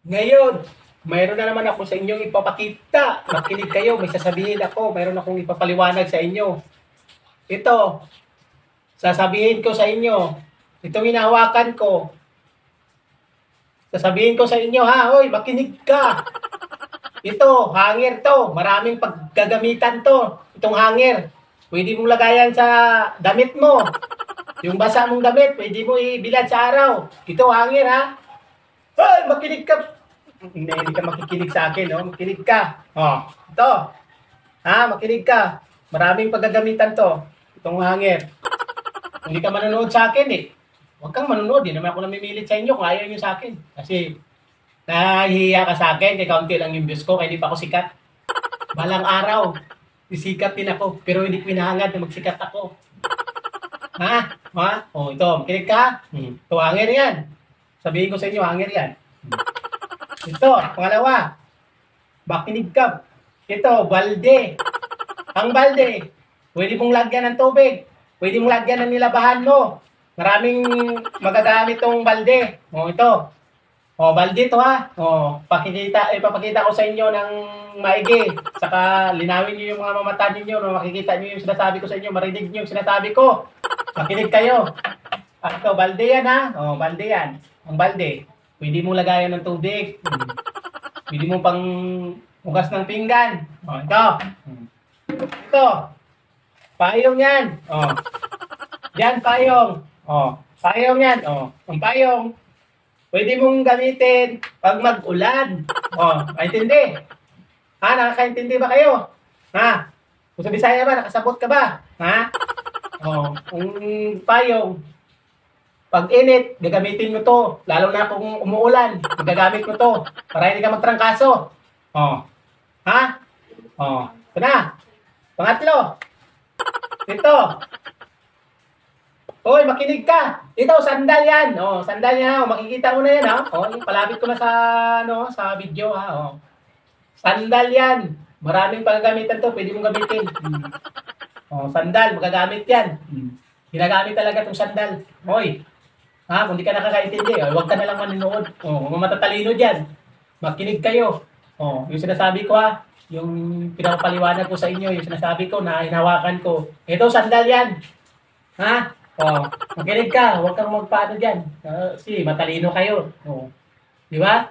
Ngayon, mayroon na naman ako sa inyong ipapakita. Makinig kayo, may sasabihin ako. Mayroon akong ipapaliwanag sa inyo. Ito, sasabihin ko sa inyo. Itong hinahawakan ko. Sasabihin ko sa inyo, ha? Hoy, makinig ka. Ito, hanger to. Maraming paggagamitan to. Itong hanger. Pwede mong lagayan sa damit mo. Yung basa mong damit, pwede mo ibilad sa araw. Ito, hanger, ha? Hoy, makinig ka. Hindi ka makikinig sa akin, no? Makinig ka. Oh, ito. Ha, makinig ka. Maraming paggagamitan to. Itong hanger. Kung hindi ka manonood sa akin, eh. Huwag kang manonood. Hindi naman ako namimilit sa inyo kung ayaw nyo sa akin. Kasi, nahihiya ka sa akin. Kaya kaunti lang yung views ko. Kaya hindi pa ako sikat. Balang araw. Isikat din ako. Pero hindi ko hinahangad na magsikat ako. Ha? Ha? Oh, ito. Makinig ka. Ito, hanger yan. Sabihin ko sa inyo, hanger yan. Ito, pangalawa. Makinig ka. Ito, balde. Ang balde. Pwede mong lagyan ng tubig. Pwede mong lagyan ng nilabahan mo. Maraming magagamit tong balde. O, ito. O, balde to ha. O, ipapakita ko sa inyo ng maigi. Saka linawin niyo yung mga mamata ninyo. No? Makikita niyo yung sinasabi ko sa inyo. Marinig niyo yung sinasabi ko. Makinig kayo. Ito, balde yan ha. O, balde yan. Ang balde. Pwede mong lagayan ng tubig. Pwede mo pang hugas ng pinggan. O, ito. Ito. Payong yan. O. Yan, payong. O. Payong yan. O. Ang payong. Pwede mong gamitin pag mag-ulan. O. Kaintindi? Ha? Nakakaintindi ba kayo? Ha? Kung sa Bisaya ba? Nakasabot ka ba? Ha? O. Ang payong. Pag init, gagamitin mo to. Lalo na kung umuulan, gagamit mo to. Para hindi ka magtrangkaso. Oh. Ha? Oh. Ito na. Pangatlo. Ito. Hoy, makinig ka. Ito, sandal yan. Oh, sandal yan. Oh, makikita mo na yan, ha? Oh, palapit ko na sa, sa video, ha? Oh. Sandal yan. Maraming paggagamitan to. Pwede mong gamitin. Oh, sandal. Magagamit yan. Ginagamit talaga itong sandal. Hoy. Ha, kung di ka nakakaintindi, huwag ka na lang manonood. Oh, mga matatalino diyan. Makinig kayo. Oh, yung sinasabi ko ha, yung pinapaliwanag ko sa inyo, yung sinasabi ko na hinawakan ko. Ito sandal 'yan. Ha? Oh, makinig ka, huwag kang magpaano diyan. Kasi matalino kayo. Oh. Di ba?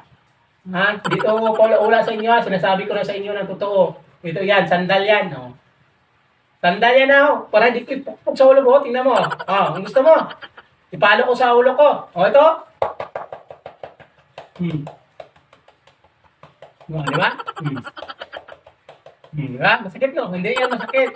Ha? Dito ko ula sa inyo, ha? Sinasabi ko na sa inyo ng totoo. Ito 'yan, sandal 'yan. Oh. Sandal 'yan ha. Para di ko ipukpok sa ulo mo, tingnan mo. Oh, ang gusto mo? Ipalo ko sa ulo ko. O, ito. O, di ba? Di ba? Masakit, no? Hindi yan masakit.